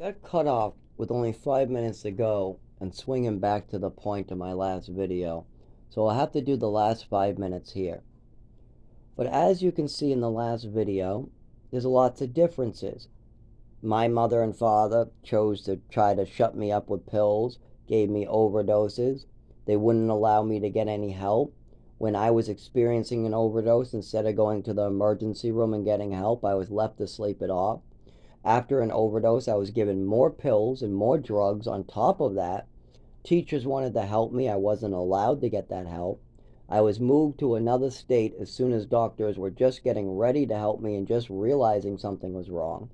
Got cut off with only 5 minutes to go and swinging back to the point of my last video. So I'll have to do the last 5 minutes here. But as you can see in the last video, there's lots of differences. My mother and father chose to try to shut me up with pills, gave me overdoses. They wouldn't allow me to get any help. When I was experiencing an overdose, instead of going to the emergency room and getting help, I was left to sleep it off. After an overdose, I was given more pills and more drugs on top of that. Teachers wanted to help me. I wasn't allowed to get that help. I was moved to another state as soon as doctors were just getting ready to help me and just realizing something was wrong.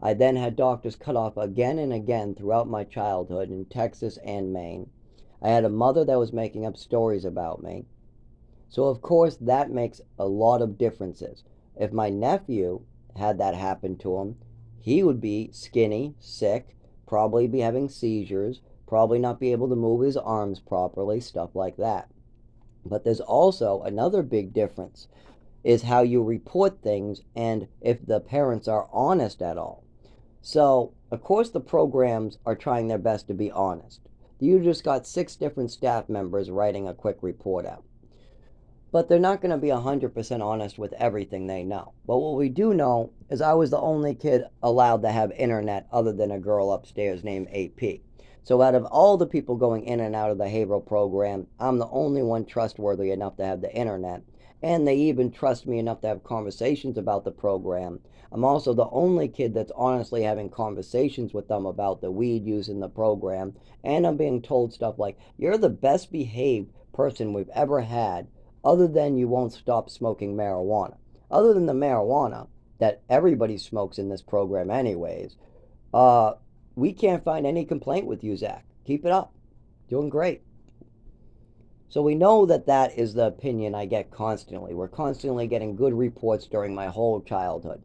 I then had doctors cut off again and again throughout my childhood in Texas and Maine. I had a mother that was making up stories about me. So, of course, that makes a lot of differences. If my nephew had that happen to him, he would be skinny, sick, probably be having seizures, probably not be able to move his arms properly, stuff like that. But there's also another big difference is how you report things and if the parents are honest at all. So, of course, the programs are trying their best to be honest. You just got 6 different staff members writing a quick report out. But they're not going to be 100% honest with everything they know. But what we do know is I was the only kid allowed to have internet other than a girl upstairs named AP. So out of all the people going in and out of the behavioral program, I'm the only one trustworthy enough to have the internet. And they even trust me enough to have conversations about the program. I'm also the only kid that's honestly having conversations with them about the weed use in the program. And I'm being told stuff like, you're the best behaved person we've ever had, other than you won't stop smoking marijuana. Other than the marijuana that everybody smokes in this program, anyways, uh, we can't find any complaint with you, Zach. Keep it up. Doing great. So we know that that is the opinion I get constantly. We're constantly getting good reports during my whole childhood.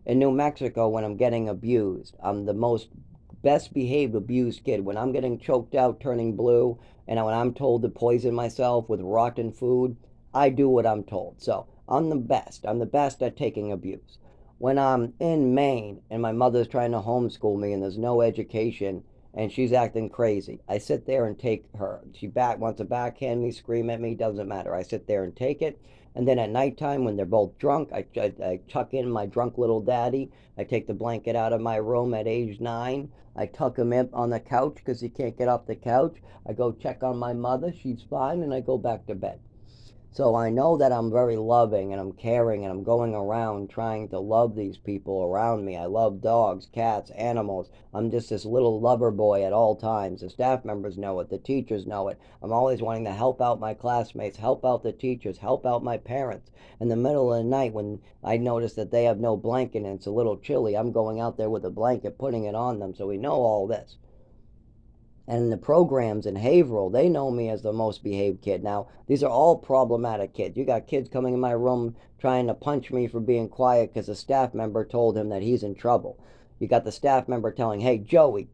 In New Mexico, when I'm getting abused, I'm the most best behaved abused kid. When I'm getting choked out, turning blue, and when I'm told to poison myself with rotten food, I do what I'm told. So I'm the best. I'm the best at taking abuse. When I'm in Maine and my mother's trying to homeschool me and there's no education and she's acting crazy, I sit there and take her. She wants to backhand me, scream at me, doesn't matter. I sit there and take it. And then at nighttime, when they're both drunk, I chuck in my drunk little daddy. I take the blanket out of my room at age 9. I tuck him in on the couch because he can't get off the couch. I go check on my mother. She's fine. And I go back to bed. So I know that I'm very loving and I'm caring and I'm going around trying to love these people around me. I love dogs, cats, animals. I'm just this little lover boy at all times. The staff members know it. The teachers know it. I'm always wanting to help out my classmates, help out the teachers, help out my parents. In the middle of the night when I notice that they have no blanket and it's a little chilly, I'm going out there with a blanket, putting it on them. So we know all this. And the programs in Haverhill, they know me as the most behaved kid. Now, these are all problematic kids. You got kids coming in my room trying to punch me for being quiet because a staff member told him that he's in trouble. You got the staff member telling, hey, Joey,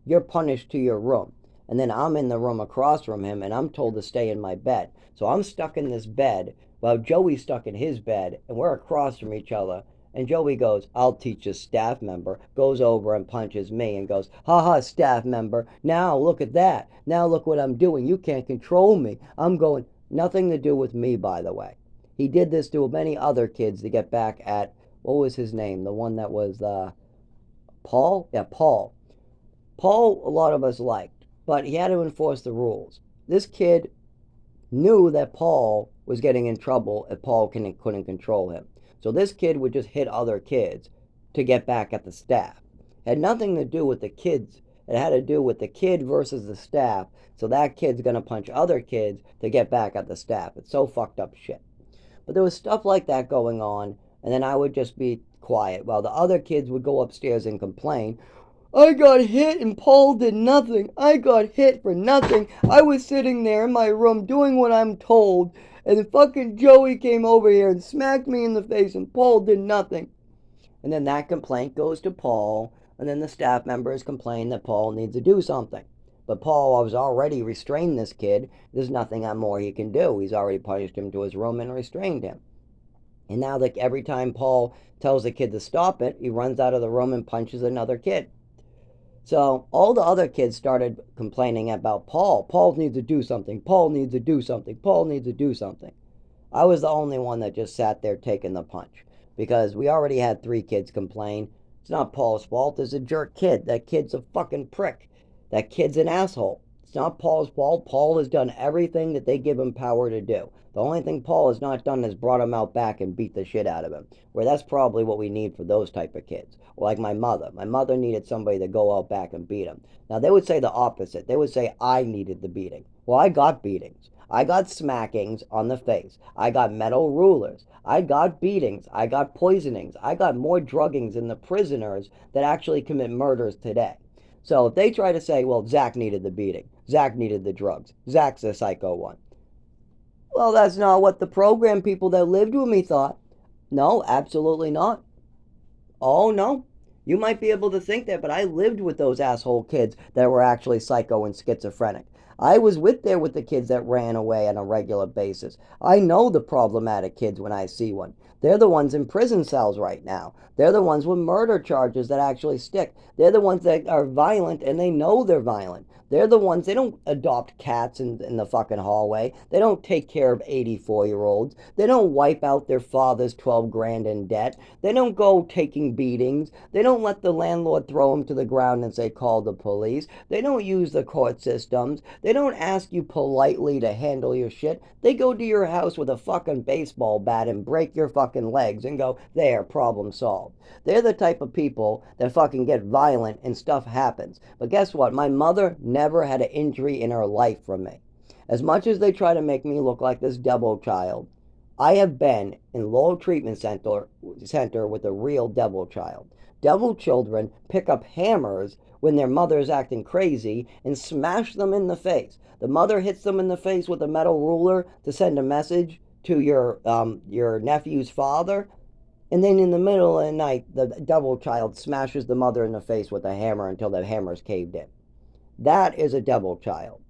you're punished to your room. And then I'm in the room across from him and I'm told to stay in my bed. So I'm stuck in this bed while Joey's stuck in his bed and we're across from each other. And Joey goes, I'll teach a staff member, goes over and punches me and goes, ha ha, staff member, now look at that. Now look what I'm doing. You can't control me. I'm going, nothing to do with me, by the way. He did this to many other kids to get back at, what was his name? The one that was Paul? Yeah, Paul. Paul, a lot of us liked, but he had to enforce the rules. This kid knew that Paul was getting in trouble if Paul couldn't control him. So this kid would just hit other kids to get back at the staff. It had nothing to do with the kids. It had to do with the kid versus the staff. So that kid's going to punch other kids to get back at the staff. It's so fucked up shit. But there was stuff like that going on, and then I would just be quiet while the other kids would go upstairs and complain. I got hit and Paul did nothing. I got hit for nothing. I was sitting there in my room doing what I'm told, and then fucking Joey came over here and smacked me in the face, and Paul did nothing. And then that complaint goes to Paul, and then the staff members complain that Paul needs to do something. But Paul has already restrained this kid. There's nothing more he can do. He's already punished him to his room and restrained him. And now, like every time Paul tells the kid to stop it, he runs out of the room and punches another kid. So all the other kids started complaining about Paul. Paul needs to do something. Paul needs to do something. Paul needs to do something. I was the only one that just sat there taking the punch because we already had 3 kids complain. It's not Paul's fault. It's a jerk kid. That kid's a fucking prick. That kid's an asshole. It's not Paul's fault. Paul has done everything that they give him power to do. The only thing Paul has not done is brought him out back and beat the shit out of him. Where that's probably what we need for those type of kids. Or like my mother. My mother needed somebody to go out back and beat him. Now they would say the opposite. They would say I needed the beating. Well, I got beatings. I got smackings on the face. I got metal rulers. I got beatings. I got poisonings. I got more druggings than the prisoners that actually commit murders today. So if they try to say, well, Zach needed the beating, Zach needed the drugs, Zach's the psycho one. Well, that's not what the program people that lived with me thought. No, absolutely not. Oh, no. You might be able to think that, but I lived with those asshole kids that were actually psycho and schizophrenic. I was with the kids that ran away on a regular basis. I know the problematic kids when I see one. They're the ones in prison cells right now. They're the ones with murder charges that actually stick. They're the ones that are violent and they know they're violent. They're the ones, they don't adopt cats in the fucking hallway. They don't take care of 84-year-olds. They don't wipe out their father's 12 grand in debt. They don't go taking beatings. They don't let the landlord throw them to the ground and say, call the police. They don't use the court systems. They don't ask you politely to handle your shit. They go to your house with a fucking baseball bat and break your fucking legs and go, there, problem solved. They're the type of people that fucking get violent and stuff happens. But guess what? My mother never had an injury in her life from me. As much as they try to make me look like this devil child, I have been in Lowell Treatment Center with a real devil child. Devil children pick up hammers when their mother is acting crazy and smash them in the face. The mother hits them in the face with a metal ruler to send a message to your nephew's father. And then in the middle of the night, the devil child smashes the mother in the face with a hammer until the hammer's caved in. That is a devil child.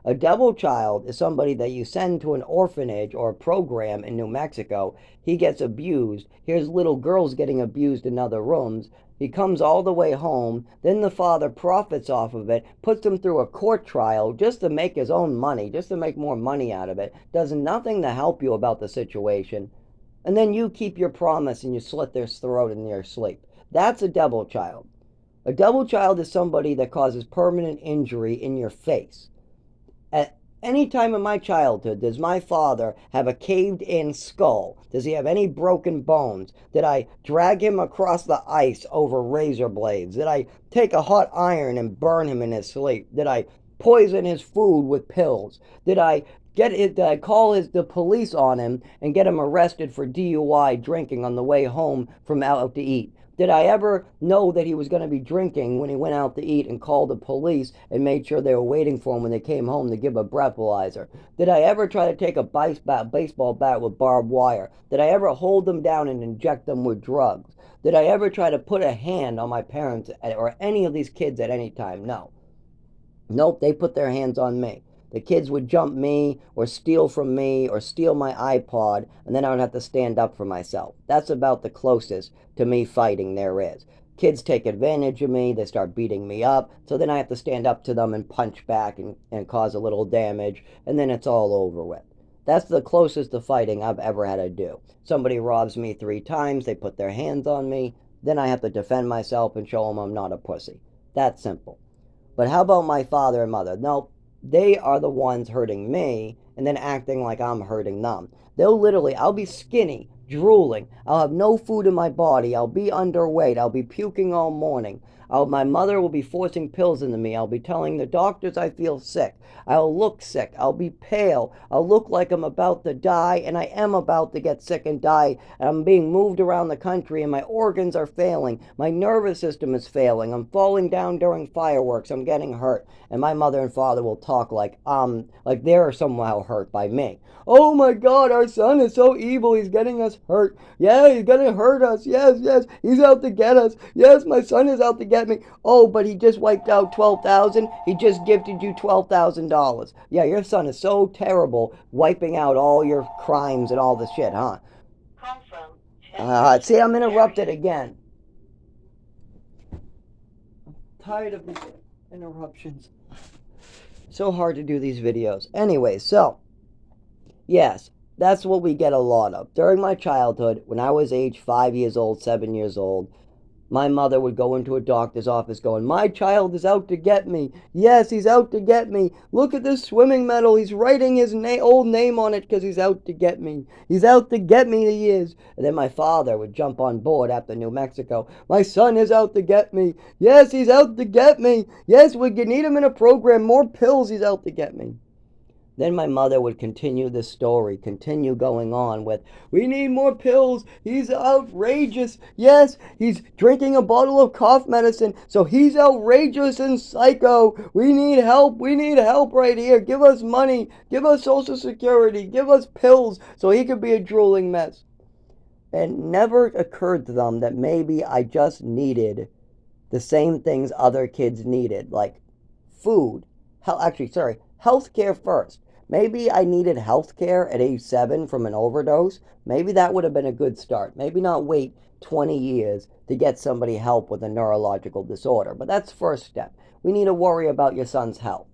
A devil child is somebody that you send to an orphanage or a program in New Mexico. He gets abused. Here's little girls getting abused in other rooms. He comes all the way home. Then the father profits off of it, puts him through a court trial just to make his own money, just to make more money out of it. Does nothing to help you about the situation. And then you keep your promise and you slit their throat in their sleep. That's a devil child. A devil child is somebody that causes permanent injury in your face. At any time in my childhood, does my father have a caved in skull? Does he have any broken bones? Did I drag him across the ice over razor blades? Did I take a hot iron and burn him in his sleep? Did I poison his food with pills? Did I call the police on him and get him arrested for DUI drinking on the way home from out to eat? Did I ever know that he was going to be drinking when he went out to eat and called the police and made sure they were waiting for him when they came home to give a breathalyzer? Did I ever try to take a baseball bat with barbed wire? Did I ever hold them down and inject them with drugs? Did I ever try to put a hand on my parents or any of these kids at any time? No. Nope, they put their hands on me. The kids would jump me or steal from me or steal my iPod, and then I would have to stand up for myself. That's about the closest to me fighting there is. Kids take advantage of me, they start beating me up, so then I have to stand up to them and punch back and cause a little damage, and then it's all over with. That's the closest to fighting I've ever had to do. Somebody robs me 3 times, they put their hands on me, then I have to defend myself and show them I'm not a pussy. That's simple. But how about my father and mother? No, they are the ones hurting me and then acting like I'm hurting them. I'll be skinny, drooling. I'll have no food in my body. I'll be underweight. I'll be puking all morning. My mother will be forcing pills into me. I'll be telling the doctors I feel sick. I'll look sick. I'll be pale. I'll look like I'm about to die, and I am about to get sick and die. And I'm being moved around the country, and my organs are failing. My nervous system is failing. I'm falling down during fireworks. I'm getting hurt. And my mother and father will talk like they're somehow hurt by me. Oh my God, our son is so evil. He's getting us hurt. Yeah, he's gonna hurt us. Yes, yes, he's out to get us. Yes, my son is out to get me. Oh, but he just wiped out 12,000. He just gifted you $12,000. Yeah, your son is so terrible, wiping out all your crimes and all the shit, huh? See, I'm interrupted again. tired of these interruptions. So hard to do these videos. Anyway, so, yes, that's what we get a lot of. During my childhood, when I was age 5 years old, 7 years old, my mother would go into a doctor's office going, "My child is out to get me. Yes, he's out to get me. Look at this swimming medal. He's writing his old name on it because he's out to get me. He's out to get me, he is." And then my father would jump on board after New Mexico. "My son is out to get me. Yes, he's out to get me. Yes, we need him in a program. More pills. He's out to get me." Then my mother would continue the story, continue going on with, "We need more pills. He's outrageous. Yes, he's drinking a bottle of cough medicine, so he's outrageous and psycho. We need help. We need help right here. Give us money. Give us Social Security. Give us pills so he could be a drooling mess." And never occurred to them that maybe I just needed the same things other kids needed, like food. Healthcare first. Maybe I needed healthcare at age 7 from an overdose. Maybe that would have been a good start. Maybe not wait 20 years to get somebody help with a neurological disorder. But that's first step. We need to worry about your son's health.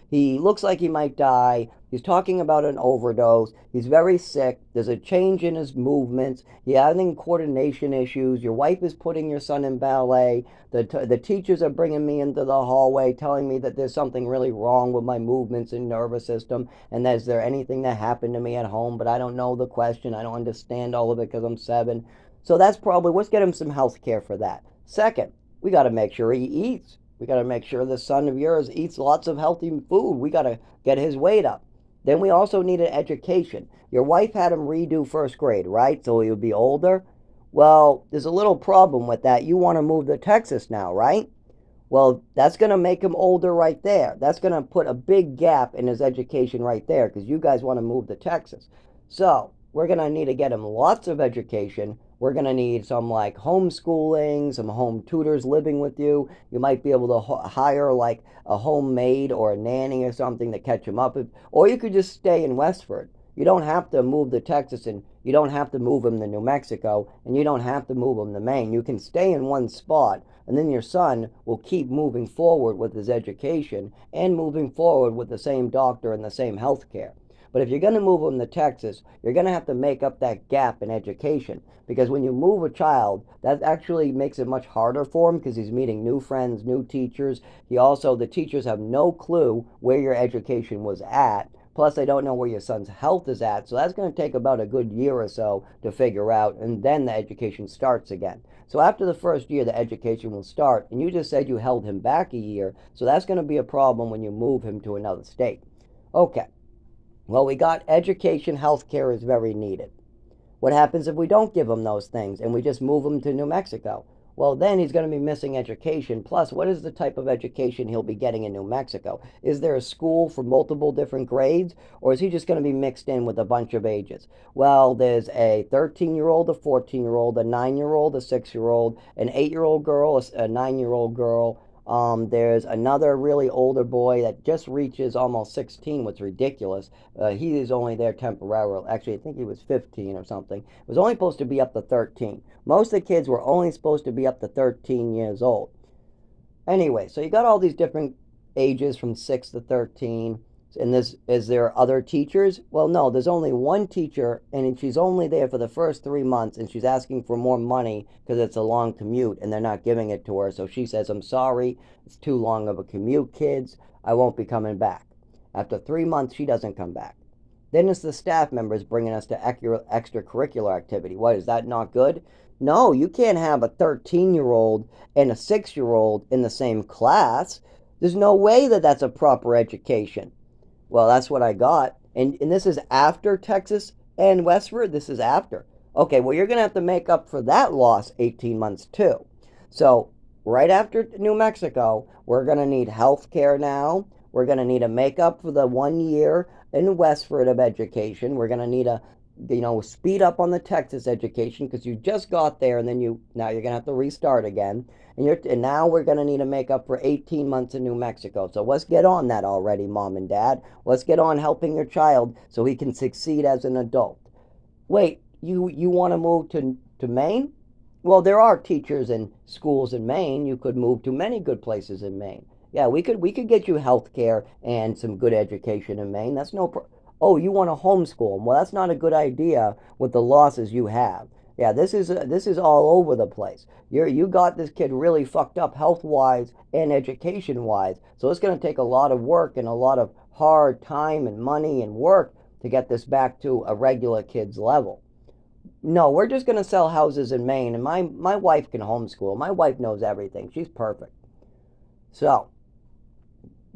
He looks like he might die. He's talking about an overdose. He's very sick. There's a change in his movements. He's having coordination issues. Your wife is putting your son in ballet. The teachers are bringing me into the hallway telling me that there's something really wrong with my movements and nervous system. And is there anything that happened to me at home? But I don't know the question. I don't understand all of it because I'm 7. So that's probably, let's get him some health care for that. Second, we got to make sure he eats. We got to make sure the son of yours eats lots of healthy food. We got to get his weight up. Then we also need an education. Your wife had him redo first grade, right? So he would be older. Well, there's a little problem with that. You want to move to Texas now, right? Well, that's going to make him older right there. That's going to put a big gap in his education right there because you guys want to move to Texas. So we're going to need to get him lots of education. We're going to need some like homeschooling, some home tutors living with you. You might be able to hire like a homemaid or a nanny or something to catch him up. Or you could just stay in Westford. You don't have to move to Texas, and you don't have to move him to New Mexico, and you don't have to move him to Maine. You can stay in one spot, and then your son will keep moving forward with his education and moving forward with the same doctor and the same health care. But if you're going to move them to Texas, you're going to have to make up that gap in education. Because when you move a child, that actually makes it much harder for him because he's meeting new friends, new teachers. The teachers have no clue where your education was at. Plus, they don't know where your son's health is at. So that's going to take about a good year or so to figure out. And then the education starts again. So after the first year, the education will start. And you just said you held him back a year. So that's going to be a problem when you move him to another state. Okay. Well, we got education, healthcare is very needed. What happens if we don't give him those things and we just move him to New Mexico? Well, then he's going to be missing education. Plus, what is the type of education he'll be getting in New Mexico? Is there a school for multiple different grades, or is he just going to be mixed in with a bunch of ages? Well, there's a 13-year-old, a 14-year-old, a 9-year-old, a 6-year-old, an 8-year-old girl, a 9-year-old girl. There's another really older boy that just reaches almost 16, what's ridiculous. He is only there temporarily. Actually, I think he was 15 or something. It was only supposed to be up to 13. Most of the kids were only supposed to be up to 13 years old. Anyway, so you got all these different ages from 6 to 13. And is there other teachers? Well, no, there's only one teacher, and she's only there for the first 3 months, and she's asking for more money because it's a long commute, and they're not giving it to her. So she says, "I'm sorry, it's too long of a commute, kids. I won't be coming back." After 3 months, she doesn't come back. Then it's the staff members bringing us to extracurricular activity. What, is that not good? No, you can't have a 13-year-old and a 6-year-old in the same class. There's no way that that's a proper education. Well, that's what I got. And this is after Texas and Westford? This is after. Okay, well, you're going to have to make up for that loss 18 months too. So right after New Mexico, we're going to need health care now. We're going to need a make-up for the 1 year in Westford of education. We're going to need a, speed up on the Texas education because you just got there, and then now you're going to have to restart again. And now we're going to need to make up for 18 months in New Mexico. So let's get on that already, Mom and Dad. Let's get on helping your child so he can succeed as an adult. Wait, you want to move to Maine? Well, there are teachers and schools in Maine. You could move to many good places in Maine. Yeah, we could get you health care and some good education in Maine. That's no pro- Oh, you want to homeschool 'em. Well, that's not a good idea with the losses you have. Yeah, this is all over the place. You got this kid really fucked up health wise and education wise. So it's going to take a lot of work and a lot of hard time and money and work to get this back to a regular kid's level. No, we're just going to sell houses in Maine, and my wife can homeschool. My wife knows everything. She's perfect. So,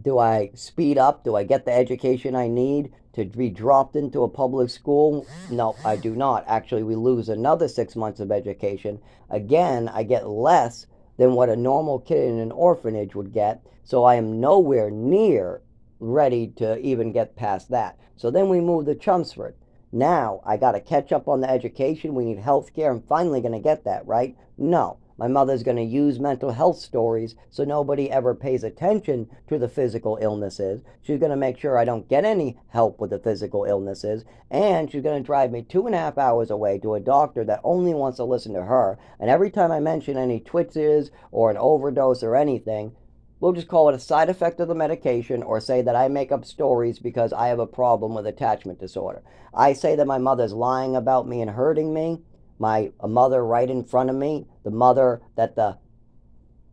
do I speed up? Do I get the education I need to be dropped into a public school? No, I do not. Actually, we lose another 6 months of education. Again, I get less than what a normal kid in an orphanage would get. So I am nowhere near ready to even get past that. So then we move to Chelmsford. Now I got to catch up on the education. We need health care. I'm finally going to get that, right? No. My mother's going to use mental health stories so nobody ever pays attention to the physical illnesses. She's going to make sure I don't get any help with the physical illnesses. And she's going to drive me 2.5 hours away to a doctor that only wants to listen to her. And every time I mention any twitches or an overdose or anything, we'll just call it a side effect of the medication or say that I make up stories because I have a problem with attachment disorder. I say that my mother's lying about me and hurting me. My a mother right in front of me, the mother that the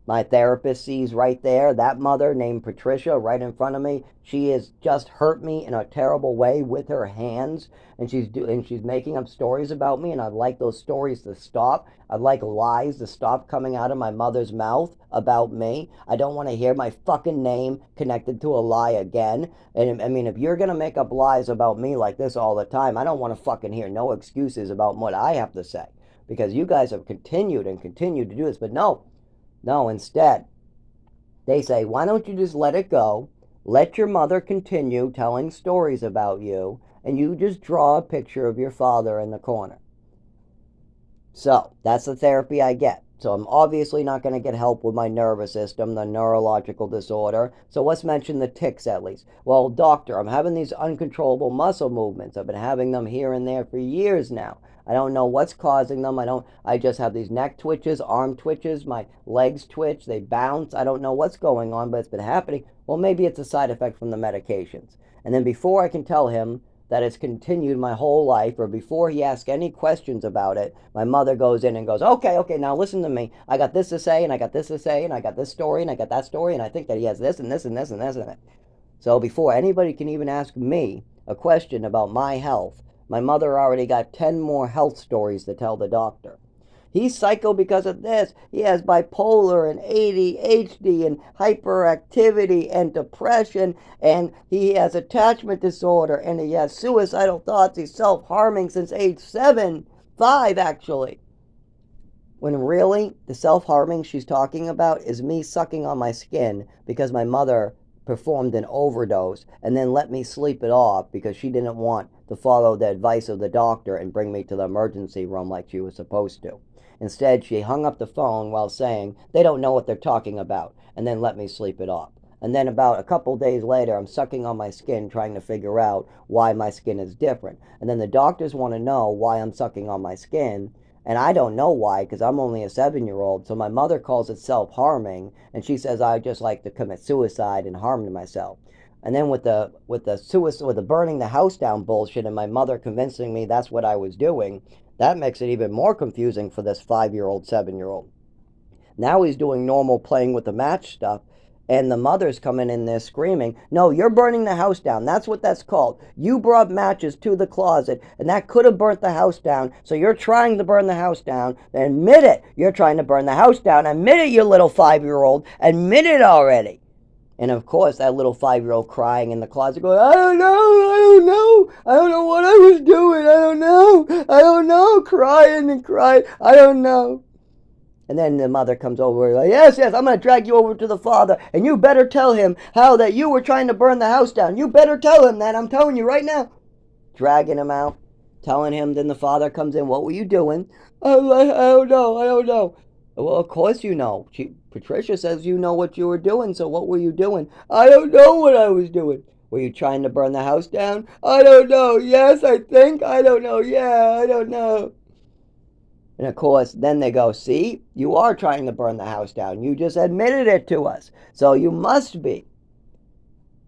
my therapist sees right there, that mother named Patricia right in front of me, she has just hurt me in a terrible way with her hands, and she's making up stories about me, and I'd like those stories to stop. I'd like lies to stop coming out of my mother's mouth about me. I don't want to hear my fucking name connected to a lie again. And I mean, if you're gonna make up lies about me like this all the time, I don't want to fucking hear no excuses about what I have to say, because you guys have continued and continued to do this. But no, no, instead, they say, why don't you just let it go? Let your mother continue telling stories about you, and you just draw a picture of your father in the corner. So that's the therapy I get. So I'm obviously not going to get help with my nervous system, the neurological disorder. So let's mention the tics at least. Well, doctor, I'm having these uncontrollable muscle movements. I've been having them here and there for years now. I don't know what's causing them. I just have these neck twitches, arm twitches, my legs twitch, they bounce. I don't know what's going on, but it's been happening. Well, maybe it's a side effect from the medications. And then before I can tell him that it's continued my whole life, or before he asks any questions about it, my mother goes in and goes, okay, okay, now listen to me. I got this to say, and I got this to say, and I got this story, and I got that story, and I think that he has this and this and this and this and that. So before anybody can even ask me a question about my health, my mother already got 10 more health stories to tell the doctor. He's psycho because of this. He has bipolar and ADHD and hyperactivity and depression, and he has attachment disorder, and he has suicidal thoughts. He's self-harming since age 5 actually. When really the self-harming she's talking about is me sucking on my skin because my mother performed an overdose and then let me sleep it off because she didn't want to follow the advice of the doctor and bring me to the emergency room like she was supposed to. Instead, she hung up the phone while saying they don't know what they're talking about, and then let me sleep it off. And then about a couple days later, I'm sucking on my skin trying to figure out why my skin is different. And then the doctors want to know why I'm sucking on my skin, and I don't know why because I'm only a 7-year-old. So my mother calls it self-harming, and she says I just like to commit suicide and harm myself. And then with the suicide, with the burning the house down bullshit, and my mother convincing me that's what I was doing, that makes it even more confusing for this 5-year-old, 7-year-old. Now he's doing normal playing with the match stuff, and the mother's coming in there screaming, no, you're burning the house down. That's what that's called. You brought matches to the closet, and that could have burnt the house down, so you're trying to burn the house down. Admit it. You're trying to burn the house down. Admit it, you little 5-year-old. Admit it already. And of course, that little 5-year-old crying in the closet going, I don't know, I don't know, I don't know what I was doing, I don't know, crying and crying, I don't know. And then the mother comes over like, yes, yes, I'm going to drag you over to the father, and you better tell him how that you were trying to burn the house down. You better tell him that, I'm telling you right now. Dragging him out, telling him, then the father comes in, what were you doing? I don't know, I don't know. Well, of course you know. Patricia says you know what you were doing, so what were you doing? I don't know what I was doing. Were you trying to burn the house down? I don't know. Yes, I think. I don't know. Yeah, I don't know. And of course, then they go, see, you are trying to burn the house down. You just admitted it to us. So you must be.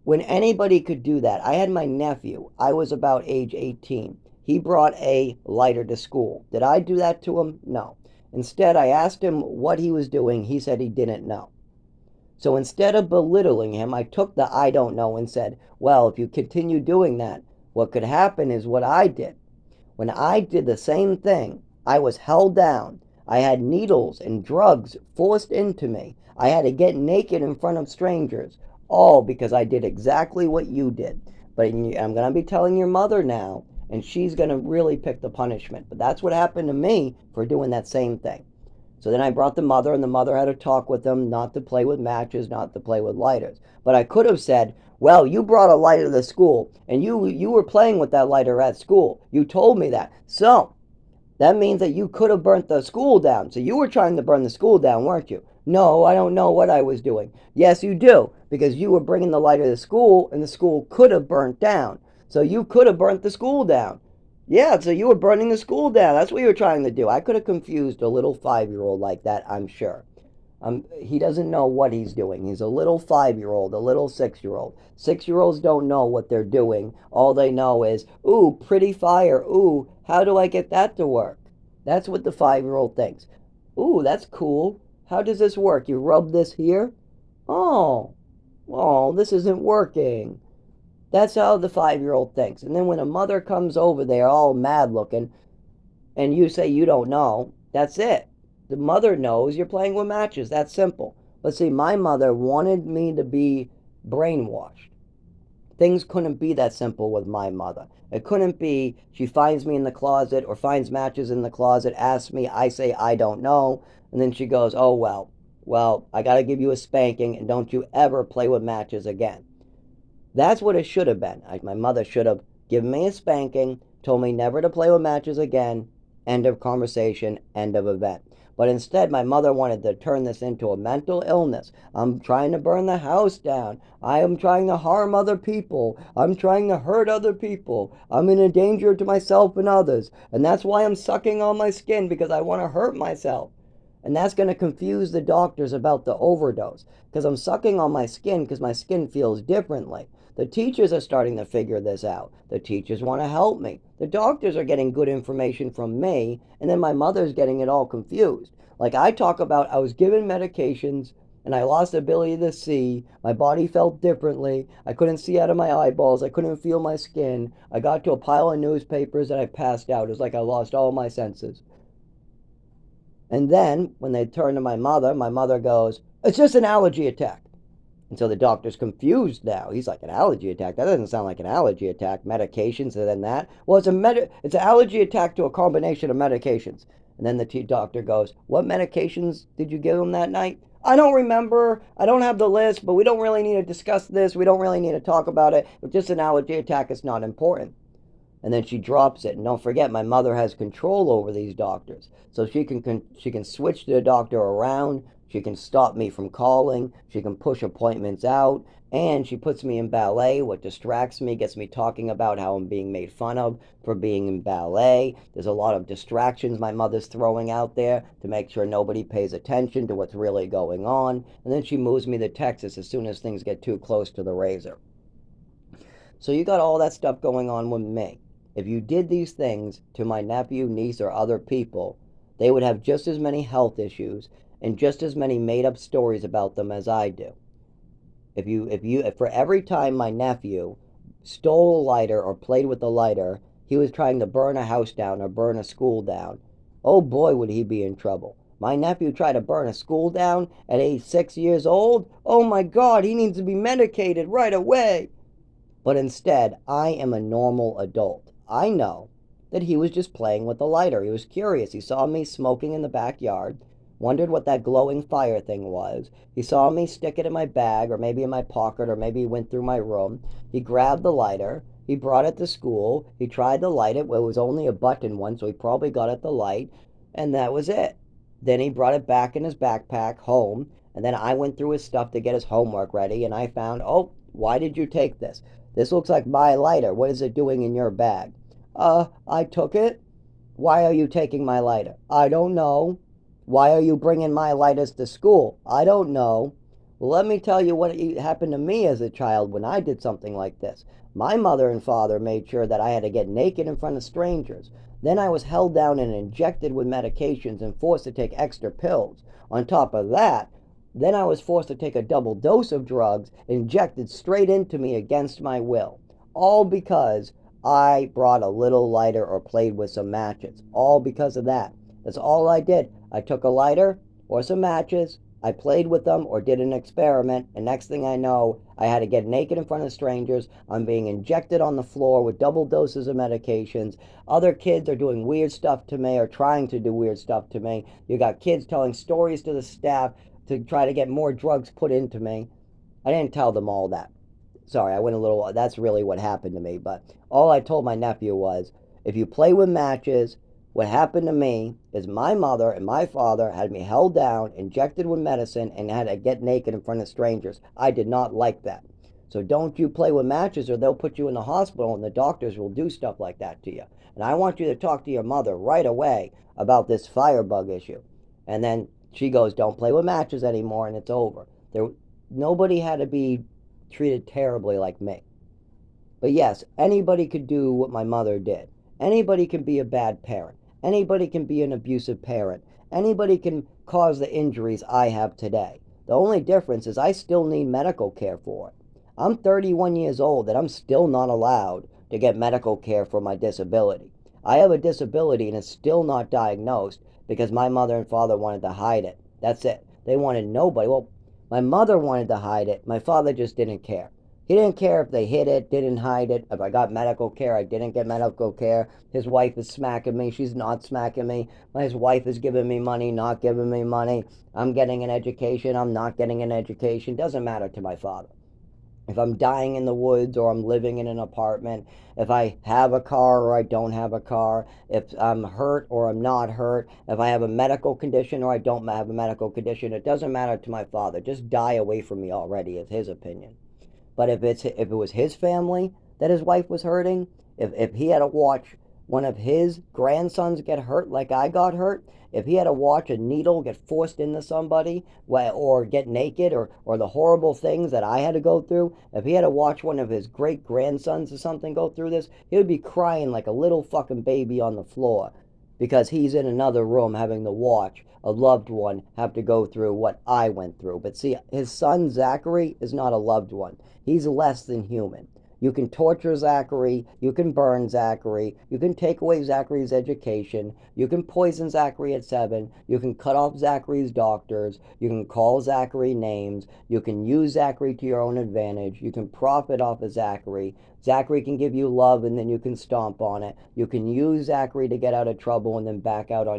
When anybody could do that, I had my nephew. I was about age 18. He brought a lighter to school. Did I do that to him? No. Instead, I asked him what he was doing. He said he didn't know. So instead of belittling him, I took the I don't know and said, well, if you continue doing that, what could happen is what I did. When I did the same thing, I was held down. I had needles and drugs forced into me. I had to get naked in front of strangers, all because I did exactly what you did. But I'm going to be telling your mother now, and she's going to really pick the punishment. But that's what happened to me for doing that same thing. So then I brought the mother, and the mother had to talk with them not to play with matches, not to play with lighters. But I could have said, well, you brought a lighter to school, and you were playing with that lighter at school. You told me that. So that means that you could have burnt the school down. So you were trying to burn the school down, weren't you? No, I don't know what I was doing. Yes, you do, because you were bringing the lighter to school, and the school could have burnt down. So you could have burnt the school down. Yeah, so you were burning the school down. That's what you were trying to do. I could have confused a little 5-year-old like that, I'm sure. He doesn't know what he's doing. He's a little 5-year-old, a little 6-year-old. 6-year-olds don't know what they're doing. All they know is, ooh, pretty fire. Ooh, how do I get that to work? That's what the 5-year-old thinks. Ooh, that's cool. How does this work? You rub this here? Oh, oh, this isn't working. That's how the 5-year-old thinks. And then when a mother comes over there all mad looking and you say you don't know, that's it. The mother knows you're playing with matches. That's simple. But see, my mother wanted me to be brainwashed. Things couldn't be that simple with my mother. It couldn't be she finds me in the closet or finds matches in the closet, asks me, I say I don't know, and then she goes, oh well, I got to give you a spanking and don't you ever play with matches again. That's what it should have been. My mother should have given me a spanking, told me never to play with matches again, end of conversation, end of event. But instead, my mother wanted to turn this into a mental illness. I'm trying to burn the house down. I am trying to harm other people. I'm trying to hurt other people. I'm in a danger to myself and others. And that's why I'm sucking on my skin, because I want to hurt myself. And that's going to confuse the doctors about the overdose, because I'm sucking on my skin because my skin feels differently. The teachers are starting to figure this out. The teachers want to help me. The doctors are getting good information from me, and then my mother's getting it all confused. Like I talk about, I was given medications and I lost the ability to see. My body felt differently. I couldn't see out of my eyeballs. I couldn't feel my skin. I got to a pile of newspapers and I passed out. It was like I lost all my senses. And then when they turn to my mother goes, it's just an allergy attack. And so the doctor's confused now. He's like, an allergy attack? That doesn't sound like an allergy attack. Medications and then that. Well, it's an allergy attack to a combination of medications. And then the doctor goes, what medications did you give him that night? I don't remember. I don't have the list, but we don't really need to discuss this. We don't really need to talk about it. It's just an allergy attack. It's not important. And then she drops it. And don't forget, my mother has control over these doctors, so she can switch the doctor around. She can stop me from calling. She can push appointments out, and she puts me in ballet, what distracts me, gets me talking about how I'm being made fun of for being in ballet. There's a lot of distractions my mother's throwing out there to make sure nobody pays attention to what's really going on. And then she moves me to Texas as soon as things get too close to the razor. So you got all that stuff going on with me. If you did these things to my nephew, niece, or other people, they would have just as many health issues and just as many made-up stories about them as I do. If for every time my nephew stole a lighter or played with a lighter, he was trying to burn a house down or burn a school down, oh boy, would he be in trouble. My nephew tried to burn a school down at age 6 years old. Oh my God, he needs to be medicated right away. But instead, I am a normal adult. I know that he was just playing with the lighter. He was curious. He saw me smoking in the backyard, wondered what that glowing fire thing was. He saw me stick it in my bag, or maybe in my pocket, or maybe he went through my room. He grabbed the lighter. He brought it to school. He tried to light it. Well, it was only a button one, so he probably got it to light, and that was it. Then he brought it back in his backpack home, and then I went through his stuff to get his homework ready, and I found, oh, why did you take this? This looks like my lighter. What is it doing in your bag? I took it. Why are you taking my lighter? I don't know. Why are you bringing my lighters to school? I don't know. Well, let me tell you what happened to me as a child when I did something like this. My mother and father made sure that I had to get naked in front of strangers. Then I was held down and injected with medications and forced to take extra pills. On top of that, then I was forced to take a double dose of drugs injected straight into me against my will. All because I brought a little lighter or played with some matches. All because of that. That's all I did. I took a lighter or some matches, I played with them or did an experiment, and next thing I know, I had to get naked in front of strangers. I'm being injected on the floor with double doses of medications. Other kids are doing weird stuff to me or trying to do weird stuff to me. You got kids telling stories to the staff to try to get more drugs put into me. I didn't tell them all that. Sorry, I went a little, that's really what happened to me. But all I told my nephew was, if you play with matches, what happened to me is my mother and my father had me held down, injected with medicine, and had to get naked in front of strangers. I did not like that. So don't you play with matches or they'll put you in the hospital and the doctors will do stuff like that to you. And I want you to talk to your mother right away about this firebug issue. And then she goes, don't play with matches anymore, and it's over. Nobody had to be treated terribly like me. But yes, anybody could do what my mother did. Anybody can be a bad parent. Anybody can be an abusive parent. Anybody can cause the injuries I have today. The only difference is I still need medical care for it. I'm 31 years old and I'm still not allowed to get medical care for my disability. I have a disability and it's still not diagnosed because my mother and father wanted to hide it. That's it. They wanted nobody. Well, my mother wanted to hide it. My father just didn't care. He didn't care if they hid it, didn't hide it, if I got medical care, I didn't get medical care. His wife is smacking me, she's not smacking me. His wife is giving me money, not giving me money. I'm getting an education, I'm not getting an education. Doesn't matter to my father. If I'm dying in the woods or I'm living in an apartment, if I have a car or I don't have a car, if I'm hurt or I'm not hurt, if I have a medical condition or I don't have a medical condition, it doesn't matter to my father. Just die away from me already, is his opinion. But if it was his family that his wife was hurting, if he had to watch one of his grandsons get hurt like I got hurt, if he had to watch a needle get forced into somebody or get naked or the horrible things that I had to go through, if he had to watch one of his great grandsons or something go through this, he would be crying like a little fucking baby on the floor because he's in another room having to watch a loved one have to go through what I went through. But see, his son Zachary is not a loved one. He's less than human. You can torture Zachary, you can burn Zachary, you can take away Zachary's education, you can poison Zachary at 7, you can cut off Zachary's doctors, you can call Zachary names, you can use Zachary to your own advantage, you can profit off of Zachary. Zachary can give you love and then you can stomp on it. You can use Zachary to get out of trouble and then back out on